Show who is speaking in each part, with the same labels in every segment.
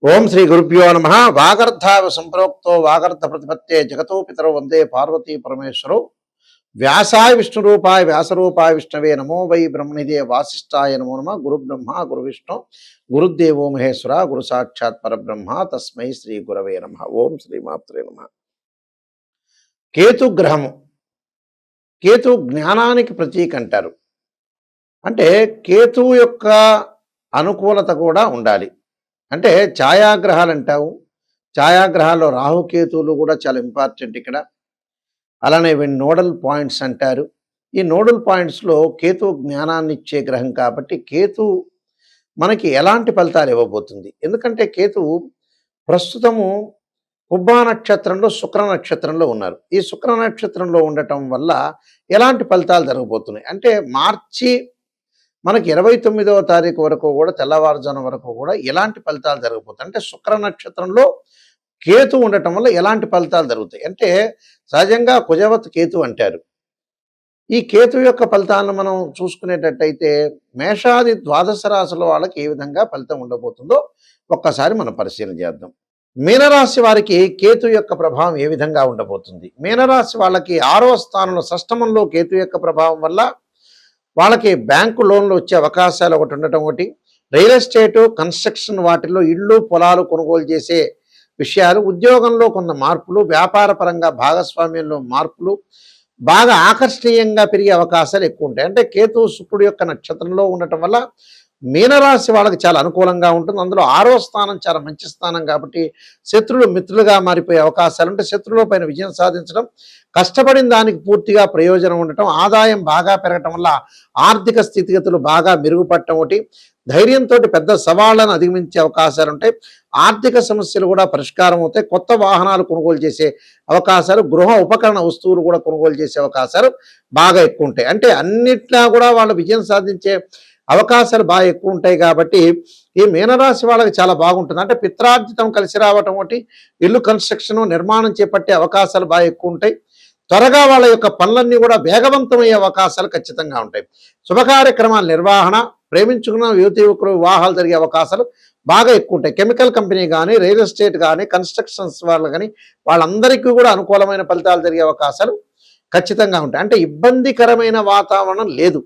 Speaker 1: ఓం శ్రీ గురుభ్యో నమ. వాగర్ధావ సంప్రోక్తో వాగర్ధ ప్రతిపత్తే జగతో పితరో వందే పార్వతీ పరమేశ్వరో. వ్యాసాయ విష్ణురూపాయ వ్యాసరూపాయ విష్ణవే నమో వై బ్రహ్మనిదే వాసిష్ఠాయ నమో నమ. గురు బ్రహ్మ గురు విష్ణు గురుదేవో మహేశ్వర గురు సాక్షాత్ పరబ్రహ్మ తస్మై శ్రీ గురవే నమ. ఓం శ్రీమాత్రే నమ. కేతు గ్రహము, కేతు జ్ఞానానికి ప్రతీక అంటారు. అంటే కేతువు యొక్క అనుకూలత కూడా ఉండాలి. అంటే ఛాయాగ్రహాలు అంటావు, ఛాయాగ్రహాల్లో రాహుకేతువులు కూడా చాలా ఇంపార్టెంట్ ఇక్కడ. అలానే వీళ్ళు నోడల్ పాయింట్స్ అంటారు. ఈ నోడల్ పాయింట్స్లో కేతు జ్ఞానాన్ని ఇచ్చే గ్రహం కాబట్టి కేతు మనకి ఎలాంటి ఫలితాలు ఇవ్వబోతుంది? ఎందుకంటే కేతువు ప్రస్తుతము పుబ్బా నక్షత్రంలో శుక్ర నక్షత్రంలో ఉన్నారు. ఈ శుక్ర నక్షత్రంలో ఉండటం వల్ల ఎలాంటి ఫలితాలు జరగబోతున్నాయి అంటే మార్చి మనకి 29వ తారీఖు వరకు కూడా తెల్లవారుజాము వరకు కూడా ఎలాంటి ఫలితాలు జరగబోతాయి అంటే శుక్ర నక్షత్రంలో కేతు ఉండటం వల్ల ఎలాంటి ఫలితాలు జరుగుతాయి అంటే సహజంగా కుజవత్ కేతు అంటారు. ఈ కేతు యొక్క ఫలితాలను మనం చూసుకునేటట్టయితే మేషాది ద్వాదశ రాశుల వాళ్ళకి ఏ విధంగా ఫలితం ఉండబోతుందో ఒక్కసారి మనం పరిశీలన చేద్దాం. మీనరాశి వారికి కేతు యొక్క ప్రభావం ఏ విధంగా ఉండబోతుంది? మీనరాశి వాళ్ళకి 6వ స్థానంలో షష్టమంలో కేతు యొక్క ప్రభావం వల్ల వాళ్ళకి బ్యాంకు లోన్లు వచ్చే అవకాశాలు ఒకటి ఉండటం, ఒకటి రియల్ ఎస్టేటు కన్స్ట్రక్షన్ వాటిల్లో ఇళ్ళు పొలాలు కొనుగోలు చేసే విషయాలు, ఉద్యోగంలో కొంత మార్పులు, వ్యాపార పరంగా భాగస్వామ్యంలో మార్పులు, బాగా ఆకర్షణీయంగా పెరిగే అవకాశాలు ఎక్కువ ఉంటాయి. అంటే కేతు శుక్రుడు యొక్క నక్షత్రంలో ఉండటం వల్ల మీనరాశి వాళ్ళకి చాలా అనుకూలంగా ఉంటుంది. అందులో 6వ స్థానం చాలా మంచి స్థానం కాబట్టి శత్రులు మిత్రులుగా మారిపోయే అవకాశాలు ఉంటే శత్రువుల పైన విజయం సాధించడం, కష్టపడిన దానికి పూర్తిగా ప్రయోజనం ఉండటం, ఆదాయం బాగా పెరగటం వల్ల ఆర్థిక స్థితిగతులు బాగా మెరుగుపడటం, ఒకటి ధైర్యంతో పెద్ద సవాళ్లను అధిగమించే అవకాశాలు ఉంటాయి. ఆర్థిక సమస్యలు కూడా పరిష్కారం అవుతాయి. కొత్త వాహనాలు కొనుగోలు చేసే అవకాశాలు, గృహ ఉపకరణ వస్తువులు కూడా కొనుగోలు చేసే అవకాశాలు బాగా ఎక్కువ ఉంటాయి. అంటే అన్నిట్లా కూడా వాళ్ళు విజయం సాధించే అవకాశాలు బాగా ఎక్కువ ఉంటాయి. కాబట్టి ఈ మీనరాశి వాళ్ళకి చాలా బాగుంటుంది. అంటే పిత్రార్జితం కలిసి రావటం, ఒకటి ఇల్లు కన్స్ట్రక్షన్ నిర్మాణం చేపట్టే అవకాశాలు బాగా ఎక్కువ ఉంటాయి. త్వరగా వాళ్ళ యొక్క పనులన్నీ కూడా వేగవంతమయ్యే అవకాశాలు ఖచ్చితంగా ఉంటాయి. శుభకార్యక్రమాల నిర్వహణ, ప్రేమించుకున్న యువతి యువకులు వివాహాలు జరిగే అవకాశాలు బాగా ఎక్కువ ఉంటాయి. కెమికల్ కంపెనీ కానీ రియల్ ఎస్టేట్ కానీ కన్స్ట్రక్షన్స్ వాళ్ళు కానీ వాళ్ళందరికీ కూడా అనుకూలమైన ఫలితాలు జరిగే అవకాశాలు ఖచ్చితంగా ఉంటాయి. అంటే ఇబ్బందికరమైన వాతావరణం లేదు.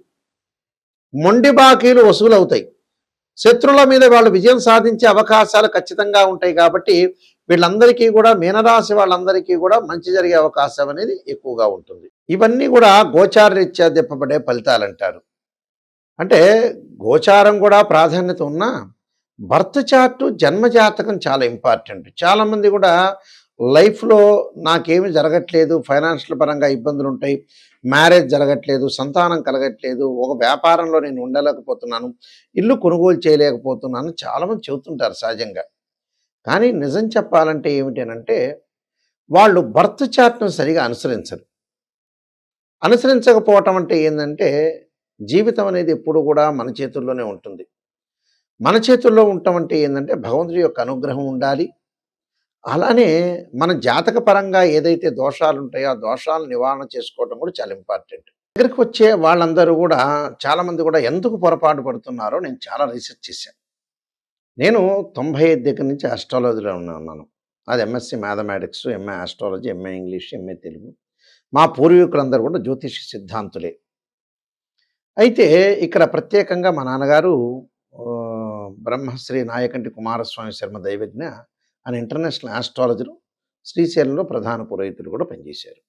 Speaker 1: మొండి బాకీలు వసూలు అవుతాయి. శత్రువుల మీద వాళ్ళు విజయం సాధించే అవకాశాలు ఖచ్చితంగా ఉంటాయి. కాబట్టి వీళ్ళందరికీ కూడా మీనరాశి వాళ్ళందరికీ కూడా మంచి జరిగే అవకాశం అనేది ఎక్కువగా ఉంటుంది. ఇవన్నీ కూడా గోచారరీత్యా తిప్పబడే ఫలితాలు అంటారు. అంటే గోచారం కూడా ప్రాధాన్యత ఉన్నా బర్త్ చార్టు జన్మజాతకం చాలా ఇంపార్టెంట్. చాలామంది కూడా లైఫ్లో నాకేమి జరగట్లేదు, ఫైనాన్షియల్ పరంగా ఇబ్బందులు ఉంటాయి, మ్యారేజ్ జరగట్లేదు, సంతానం కలగట్లేదు, ఒక వ్యాపారంలో నేను ఉండలేకపోతున్నాను, ఇల్లు కొనుగోలు చేయలేకపోతున్నాను చాలామంది చెబుతుంటారు సహజంగా. కానీ నిజం చెప్పాలంటే ఏమిటనంటే వాళ్ళు బర్త్ చార్ట్ను సరిగా అనుసరించరు. అనుసరించకపోవటం అంటే ఏంటంటే జీవితం అనేది ఎప్పుడు కూడా మన చేతుల్లోనే ఉంటుంది. మన చేతుల్లో ఉండటం అంటే ఏంటంటే భగవంతుడి యొక్క అనుగ్రహం ఉండాలి. అలానే మన జాతక పరంగా ఏదైతే దోషాలు ఉంటాయో ఆ దోషాలను నివారణ చేసుకోవడం కూడా చాలా ఇంపార్టెంట్. దగ్గరికి వచ్చే వాళ్ళందరూ కూడా చాలామంది కూడా ఎందుకు పొరపాటు పడుతున్నారో నేను చాలా రీసెర్చ్ చేశాను. నేను 95 దగ్గర నుంచి ఆస్ట్రాలజీలో ఉన్నాను. అది MSc mathematics, MA astrology, MA English, MA Telugu. మా పూర్వీకులందరూ కూడా జ్యోతిష సిద్ధాంతులే. అయితే ఇక్కడ ప్రత్యేకంగా మా నాన్నగారు బ్రహ్మశ్రీ నాయకంటి కుమారస్వామి శర్మ దైవజ్ఞ అని ఇంటర్నేషనల్ ఆస్ట్రాలజీలో శ్రీశైలంలో ప్రధాన పురోహితులు కూడా పనిచేశారు.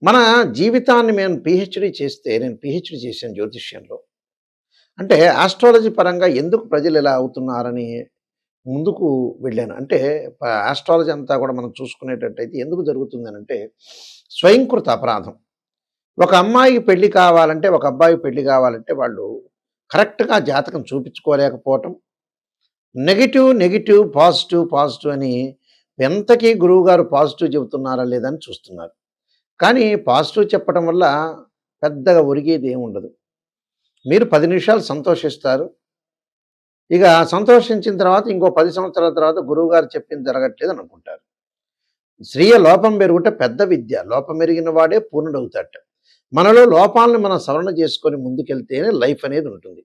Speaker 1: మన జీవితాన్ని నేను పిహెచ్డి చేశాను జ్యోతిష్యంలో. అంటే ఆస్ట్రాలజీ పరంగా ఎందుకు ప్రజలు ఇలా అవుతున్నారని ముందుకు వెళ్ళాను. అంటే ఆస్ట్రాలజీ అంతా కూడా మనం చూసుకునేటట్టయితే ఎందుకు జరుగుతుంది అంటే స్వయంకృత అపరాధం. ఒక అమ్మాయికి పెళ్లి కావాలంటే, ఒక అబ్బాయికి పెళ్లి కావాలంటే వాళ్ళు కరెక్ట్గా జాతకం చూపించుకోలేకపోవటం, నెగిటివ్ పాజిటివ్ అని ఎంతకీ గురువుగారు పాజిటివ్ చెబుతున్నారా లేదని చూస్తున్నారు. కానీ పాజిటివ్ చెప్పడం వల్ల పెద్దగా ఒరిగేది ఏమి ఉండదు. మీరు 10 నిమిషాలు సంతోషిస్తారు. ఇక సంతోషించిన తర్వాత ఇంకో 10 సంవత్సరాల తర్వాత గురువుగారు చెప్పింది జరగట్లేదు అని అనుకుంటారు. స్త్రీయ లోపం పెరుగుట పెద్ద విద్య, లోపం మెరిగిన వాడే పూర్ణుడవుతాట. మనలో లోపాలను మనం సవరణ చేసుకొని ముందుకెళ్తేనే లైఫ్ అనేది ఉంటుంది.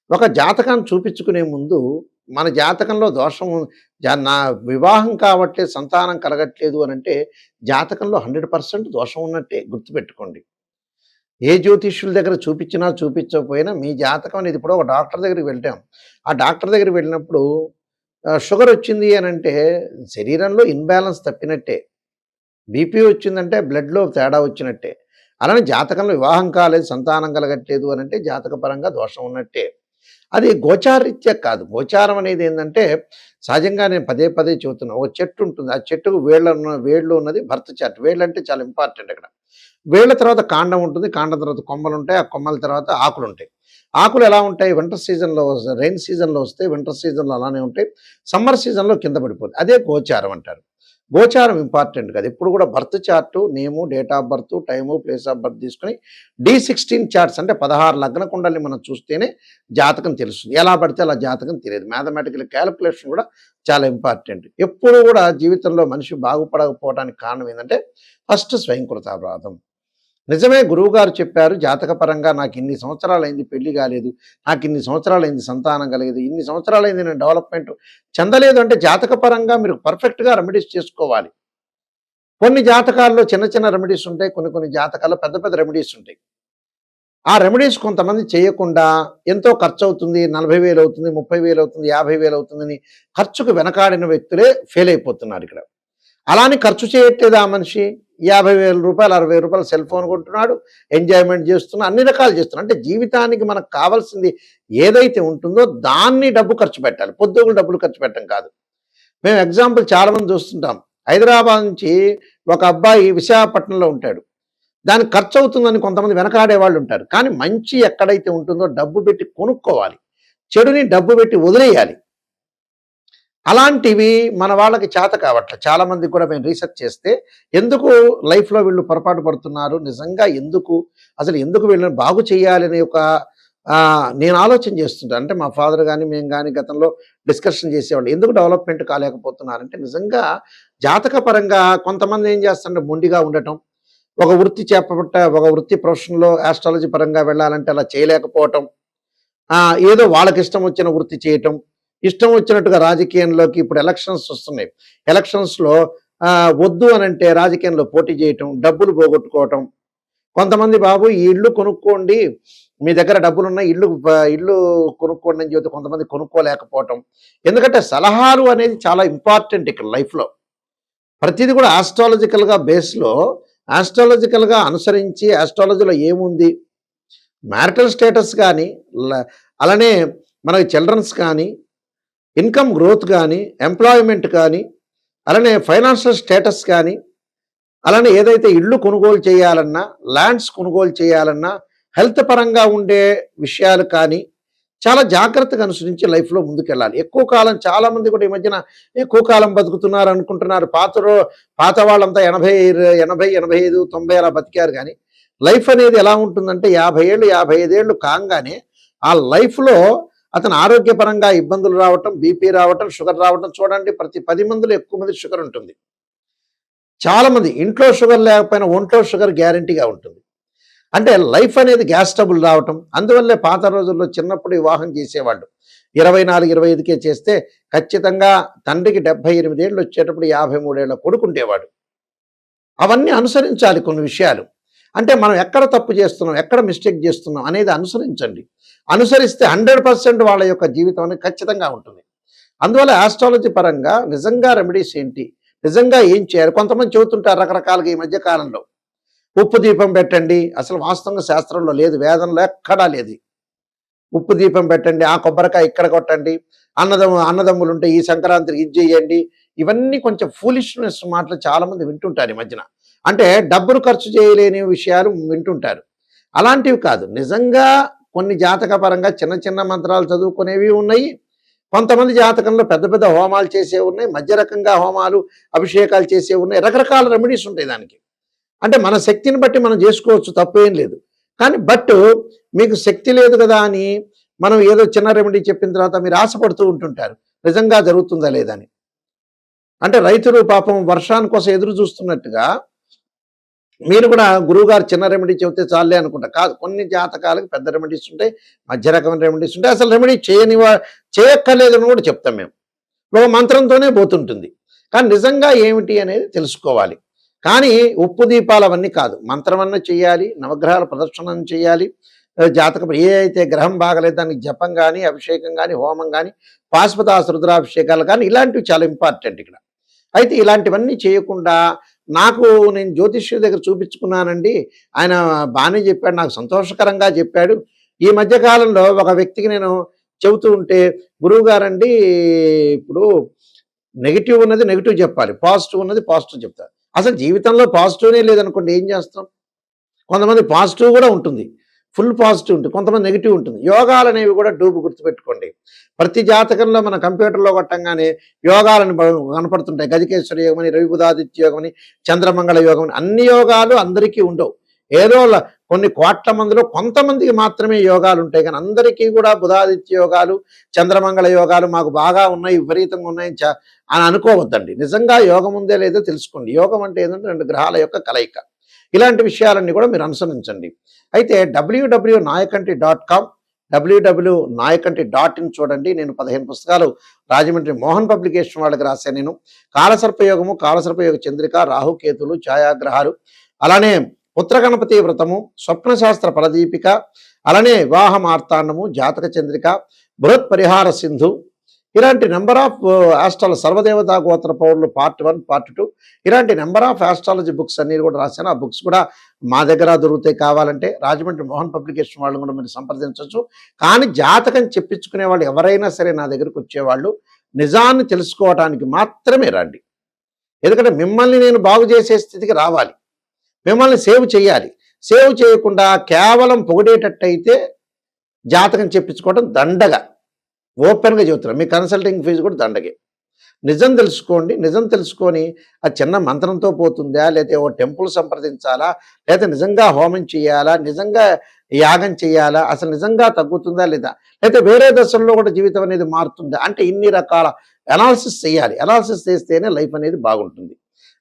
Speaker 1: ఒక జాతకాన్ని చూపించుకునే ముందు మన జాతకంలో దోషం నా వివాహం కావట్లేదు, సంతానం కలగట్లేదు అని అంటే జాతకంలో 100% దోషం ఉన్నట్టే గుర్తుపెట్టుకోండి. ఏ జ్యోతిష్యుల దగ్గర చూపించినా చూపించకపోయినా మీ జాతకం అనేది ఇప్పుడు ఒక డాక్టర్ దగ్గరికి వెళ్ళాం. ఆ డాక్టర్ దగ్గరికి వెళ్ళినప్పుడు షుగర్ వచ్చింది అని అంటే శరీరంలో ఇన్‌బాలన్స్ తప్పినట్టే. బీపీ వచ్చిందంటే బ్లడ్‌లో తేడా వచ్చినట్టే. అలానే జాతకంలో వివాహం కాలేదు, సంతానం కలగట్లేదు అని అంటే జాతకపరంగా దోషం ఉన్నట్టే. అది గోచారరీత్యా కాదు. గోచారం అనేది ఏందంటే సహజంగా నేను పదే పదే చెబుతున్నా. ఒక చెట్టు ఉంటుంది. ఆ చెట్టుకు వేళ్ళు ఉన్నది బర్త్ చార్ట్. వేళ్ళంటే చాలా ఇంపార్టెంట్ అక్కడ. వేళ్ళ తర్వాత కాండం ఉంటుంది. కాండం తర్వాత కొమ్మలుంటాయి. ఆ కొమ్మల తర్వాత ఆకులుంటాయి. ఆకులు ఎలా ఉంటాయి? వింటర్ సీజన్‌లో రెయిన్ సీజన్‌లో వస్తాయి. వింటర్ సీజన్‌లో అలానే ఉంటాయి. సమ్మర్ సీజన్‌లో కింద పడిపోతాయి. అదే గోచారం అంటారు. గోచారం ఇంపార్టెంట్ కాదు. ఎప్పుడు కూడా birth chart, name, date of birth, time, place of birth తీసుకొని D16 చార్ట్స్ అంటే 16 లగ్న కుండల్ని మనం చూస్తేనే జాతకం తెలుస్తుంది. ఎలా పడితే అలా జాతకం తెలియదు. మ్యాథమెటికల్ క్యాలిక్యులేషన్ కూడా చాలా ఇంపార్టెంట్. ఎప్పుడు కూడా జీవితంలో మనిషి బాగుపడకపోవడానికి కారణం ఏంటంటే ఫస్ట్ స్వయంకృతాపరాధం. నిజమే గురువుగారు చెప్పారు జాతకపరంగా నాకు ఇన్ని సంవత్సరాలైంది పెళ్లి కాలేదు, నాకు ఇన్ని సంవత్సరాలైంది సంతానం కలగలేదు, ఇన్ని సంవత్సరాలైంది నేను డెవలప్మెంట్ చెందలేదు అంటే జాతకపరంగా మీరు పర్ఫెక్ట్‌గా రెమెడీస్ చేసుకోవాలి. కొన్ని జాతకాల్లో చిన్న చిన్న రెమెడీస్ ఉంటాయి. కొన్ని కొన్ని జాతకాల్లో పెద్ద పెద్ద రెమెడీస్ ఉంటాయి. ఆ రెమెడీస్ కొంతమంది చేయకుండా ఎంతో ఖర్చవుతుంది, 40,000 అవుతుంది, 30,000 అవుతుంది, 50,000 అవుతుందని ఖర్చుకు వెనకాడిన వ్యక్తులే ఫెయిల్ అయిపోతున్నారు ఇక్కడ. అలా అని ఖర్చు చేయట్లేదు ఆ మనిషి. రూ. 50,000, రూ. 60,000 సెల్ ఫోన్ కొంటున్నాడు, ఎంజాయ్‌మెంట్ చేస్తున్నాడు, అన్ని రకాలు చేస్తున్నాడు. అంటే జీవితానికి మనకు కావాల్సింది ఏదైతే ఉంటుందో దాన్ని డబ్బు ఖర్చు పెట్టాలి. పొద్దుగులు డబ్బులు ఖర్చు పెట్టడం కాదు. మేము ఎగ్జాంపుల్ చాలామంది చూస్తుంటాం. హైదరాబాద్ నుంచి ఒక అబ్బాయి విశాఖపట్నంలో ఉంటాడు. దానికి ఖర్చు అవుతుందని కొంతమంది వెనకాడే వాళ్ళు ఉంటారు. కానీ మంచి ఎక్కడైతే ఉంటుందో డబ్బు పెట్టి కొనుక్కోవాలి. చెడుని డబ్బు పెట్టి వదిలేయాలి. అలాంటివి మన వాళ్ళకి చేత కావట్లే. చాలామందికి కూడా మేము రీసెర్చ్ చేస్తే ఎందుకు లైఫ్‌లో వీళ్ళు పొరపాటు పడుతున్నారు? నిజంగా ఎందుకు? అసలు ఎందుకు వీళ్ళని బాగు చేయాలనే ఒక నేను ఆలోచన చేస్తుంటాను. అంటే మా ఫాదర్ గాని, మేము గాని గతంలో డిస్కషన్ చేసేవాళ్ళు. ఎందుకు డెవలప్‌మెంట్ కాలేకపోతున్నారంటే నిజంగా జాతకపరంగా కొంతమంది ఏం చేస్తారంటే మొండిగా ఉండటం. ఒక వృత్తి ప్రొఫెషన్‌లో ఆస్ట్రాలజీ పరంగా వెళ్ళాలంటే అలా చేయలేకపోవటం. ఏదో వాళ్ళకిష్టం వచ్చిన వృత్తి చేయటం. ఇష్టం వచ్చినట్టుగా రాజకీయంలోకి ఇప్పుడు ఎలక్షన్స్ వస్తున్నాయి. ఎలక్షన్స్‌లో వద్దు అనంటే రాజకీయంలో పోటీ చేయటం, డబ్బులు పోగొట్టుకోవటం. కొంతమంది బాబు ఈ ఇల్లు కొనుక్కోండి, మీ దగ్గర డబ్బులున్నాయి, ఇల్లు కొనుక్కోండి అని చెబితే కొంతమంది కొనుక్కోలేకపోవటం. ఎందుకంటే సలహాలు అనేది చాలా ఇంపార్టెంట్ ఇక్కడ లైఫ్‌లో. ప్రతిది కూడా ఆస్ట్రాలజికల్‌గా అనుసరించి ఆస్ట్రాలజీలో ఏముంది, మ్యారిటల్ స్టేటస్ కానీ, అలానే మనకి చిల్డ్రన్స్ కానీ, ఇన్కమ్ గ్రోత్ కానీ, ఎంప్లాయ్మెంట్ కానీ, అలానే ఫైనాన్షియల్ స్టేటస్ కానీ, అలానే ఏదైతే ఇళ్ళు కొనుగోలు చేయాలన్నా, ల్యాండ్స్ కొనుగోలు చేయాలన్నా, హెల్త్ పరంగా ఉండే విషయాలు కానీ చాలా జాగ్రత్తగా అనుసరించి లైఫ్‌లో ముందుకెళ్ళాలి. ఎక్కువ కాలం చాలామంది కూడా ఈ మధ్యన ఎక్కువ కాలం బతుకుతున్నారు అనుకుంటున్నారు. పాత వాళ్ళంతా 80, 85, 90 అలా బతికారు కానీ లైఫ్ అనేది ఎలా ఉంటుందంటే 50 ఏళ్ళు, 55 ఏళ్ళు కాంగానే ఆ లైఫ్‌లో అతను ఆరోగ్యపరంగా ఇబ్బందులు రావటం, బీపీ రావటం, షుగర్ రావటం చూడండి. ప్రతి 10 మందిలో ఎక్కువ మంది షుగర్ ఉంటుంది. చాలామంది ఇంట్లో షుగర్ లేకపోయినా ఒంట్లో షుగర్ గ్యారంటీగా ఉంటుంది. అంటే లైఫ్ అనేది గ్యాస్ ట్రబుల్ రావటం. అందువల్లే పాత రోజుల్లో చిన్నప్పుడు వివాహం చేసేవాళ్ళు. 24, 25కే చేస్తే ఖచ్చితంగా తండ్రికి 78 ఏళ్ళు వచ్చేటప్పుడు 53 ఏళ్ల కొడుకుండేవాడు. అవన్నీ అనుసరించాలి కొన్ని విషయాలు. అంటే మనం ఎక్కడ తప్పు చేస్తున్నాం, ఎక్కడ మిస్టేక్ చేస్తున్నాం అనేది అనుసరించండి. అనుసరిస్తే 100% వాళ్ళ యొక్క జీవితం అనేది ఖచ్చితంగా ఉంటుంది. అందువల్ల ఆస్ట్రాలజీ పరంగా నిజంగా రెమెడీస్ ఏంటి, నిజంగా ఏం చేయాలి, కొంతమంది చెబుతుంటారు రకరకాలుగా ఈ మధ్య కాలంలో. ఉప్పు దీపం పెట్టండి, అసలు వాస్తవంగా శాస్త్రంలో లేదు, వేదంలో ఎక్కడా లేదు. ఉప్పు దీపం పెట్టండి, ఆ కొబ్బరికాయ ఇక్కడ కొట్టండి, అన్నదమ్ములు ఉంటే ఈ సంక్రాంతికి ఇది చేయండి. ఇవన్నీ కొంచెం ఫూలిష్నెస్ మాటలు చాలామంది వింటుంటారు ఈ మధ్యన. అంటే డబ్బులు ఖర్చు చేయలేని విషయాలు వింటుంటారు. అలాంటివి కాదు. నిజంగా కొన్ని జాతక పరంగా చిన్న చిన్న మంత్రాలు చదువుకునేవి ఉన్నాయి. కొంతమంది జాతకంలో పెద్ద పెద్ద హోమాలు చేసేవి ఉన్నాయి. మధ్య రకంగా హోమాలు, అభిషేకాలు చేసేవి ఉన్నాయి. రకరకాల రెమెడీస్ ఉంటాయి దానికి. అంటే మన శక్తిని బట్టి మనం చేసుకోవచ్చు, తప్పేం లేదు. కానీ మీకు శక్తి లేదు కదా అని మనం ఏదో చిన్న రెమెడీ చెప్పిన తర్వాత మీరు ఆశపడుతూ ఉంటుంటారు. నిజంగా జరుగుతుందా లేదా అని. అంటే రైతులు పాపం వర్షాని కోసం ఎదురు చూస్తున్నట్టుగా మీరు కూడా గురువుగారు చిన్న రెమెడీ చెబితే చాలే అనుకుంటా. కాదు, కొన్ని జాతకాలకు పెద్ద రెమెడీస్ ఉంటాయి, మధ్య రకమైన రెమెడీస్ ఉంటాయి. అసలు రెమెడీ చేయక్కర్లేదని కూడా చెప్తాం మేము. ఒక మంత్రంతోనే పోతుంటుంది. కానీ నిజంగా ఏమిటి అనేది తెలుసుకోవాలి. కానీ ఉప్పు దీపాలు అవన్నీ కాదు. మంత్రమన్నా చేయాలి, నవగ్రహాల ప్రదర్శనం చేయాలి. జాతకం ఏ అయితే గ్రహం బాగలేదు దానికి జపం కానీ, అభిషేకం కానీ, హోమం కానీ, పాశుపతాస రుద్రాభిషేకాలు కానీ ఇలాంటివి చాలా ఇంపార్టెంట్ ఇక్కడ. అయితే ఇలాంటివన్నీ చేయకుండా నేను జ్యోతిష్యుడి దగ్గర చూపించుకున్నానండి, ఆయన బాగానే చెప్పాడు, నాకు సంతోషకరంగా చెప్పాడు. ఈ మధ్య కాలంలో ఒక వ్యక్తికి నేను చెబుతూ ఉంటే, గురువుగారండి ఇప్పుడు నెగిటివ్ ఉన్నది నెగిటివ్ చెప్పాలి, పాజిటివ్ ఉన్నది పాజిటివ్ చెప్తారు. అసలు జీవితంలో పాజిటివ్నే లేదనుకోండి ఏం చేస్తాం? కొంతమంది పాజిటివ్ కూడా ఉంటుంది, ఫుల్ పాజిటివ్ ఉంటుంది, కొంతమంది నెగిటివ్ ఉంటుంది. యోగాలు అనేవి కూడా డూబు గుర్తుపెట్టుకోండి. ప్రతి జాతకంలో మన కంప్యూటర్లో కొట్టంగానే యోగాలను కనపడుతుంటాయి. గజకేశ్వర యోగం అని, రవి బుధాదిత్య యోగం అని, చంద్రమంగళ యోగం అని. అన్ని యోగాలు అందరికీ ఉండవు. ఏదో కొన్ని కోట్ల మందిలో కొంతమందికి మాత్రమే యోగాలు ఉంటాయి. కానీ అందరికీ కూడా బుధాదిత్య యోగాలు, చంద్రమంగళ యోగాలు మాకు బాగా ఉన్నాయి, విపరీతంగా ఉన్నాయి అని అనుకోవద్దండి. నిజంగా యోగం ఉందే లేదో తెలుసుకోండి. యోగం అంటే ఏంటంటే 2 గ్రహాల యొక్క కలయిక. ఇలాంటి విషయాలన్నీ కూడా మీరు అనుసరించండి. అయితే www.nayakanti.com, www.nayakanti.in చూడండి. నేను 15 పుస్తకాలు రాజమండ్రి మోహన్ పబ్లికేషన్ వాళ్ళకి రాశాను. నేను కాలసర్పయోగము, కాలసర్పయోగ చంద్రిక, రాహుకేతులు, ఛాయాగ్రహాలు, అలానే పుత్రగణపతి వ్రతము, స్వప్నశాస్త్ర ఫలదీపిక, అలానే వివాహ మార్తాండము, జాతక చంద్రిక, బృహత్ పరిహార సింధు, ఇలాంటి నెంబర్ ఆఫ్ సర్వదేవతా గోత్ర పౌరులు పార్ట్ 1, పార్ట్ 2 ఇలాంటి నెంబర్ ఆఫ్ ఆస్ట్రాలజీ బుక్స్ అన్ని కూడా రాశాను. ఆ బుక్స్ కూడా మా దగ్గర దొరుకుతాయి. కావాలంటే రాజమండ్రి మోహన్ పబ్లికేషన్ వాళ్ళు కూడా మీరు సంప్రదించవచ్చు. కానీ జాతకం చెప్పించుకునే వాళ్ళు ఎవరైనా సరే నా దగ్గరకు వచ్చేవాళ్ళు నిజాన్ని తెలుసుకోవడానికి మాత్రమే రండి. ఎందుకంటే మిమ్మల్ని నేను బాగు చేసే స్థితికి రావాలి, మిమ్మల్ని సేవ్ చేయాలి. సేవ్ చేయకుండా కేవలం పొగిడేటట్టయితే జాతకం చెప్పించుకోవడం దండగా. ఓపెన్గా చెబుతున్నాను, మీ కన్సల్టింగ్ ఫీజు కూడా దండగే. నిజం తెలుసుకోండి. నిజం తెలుసుకొని ఆ చిన్న మంత్రంతో పోతుందా, లేకపోతే ఓ టెంపుల్ సంప్రదించాలా, లేకపోతే నిజంగా హోమం చేయాలా, నిజంగా యాగం చేయాలా, అసలు నిజంగా తగ్గుతుందా లేదా, లేకపోతే వేరే దశల్లో కూడా జీవితం అనేది మారుతుందా అంటే ఇన్ని రకాల అనాలిసిస్ చేయాలి. అనాలిసిస్ చేస్తేనే లైఫ్ అనేది బాగుంటుంది.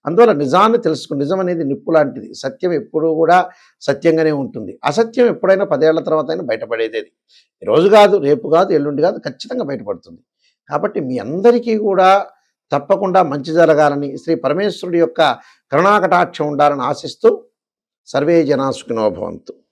Speaker 1: అందువల్ల నిజాన్ని తెలుసుకుని, నిజం అనేది నిప్పు లాంటిది. సత్యం ఎప్పుడూ కూడా సత్యంగానే ఉంటుంది. అసత్యం ఎప్పుడైనా 10 ఏళ్ల తర్వాత అయినా బయటపడేది. ఈరోజు కాదు, రేపు కాదు, ఎల్లుండి కాదు, ఖచ్చితంగా బయటపడుతుంది. కాబట్టి మీ అందరికీ కూడా తప్పకుండా మంచి జరగాలని, శ్రీ పరమేశ్వరుడి యొక్క కరుణాకటాక్షం ఉండాలని ఆశిస్తూ, సర్వే జనా సుఖినో భవంతు.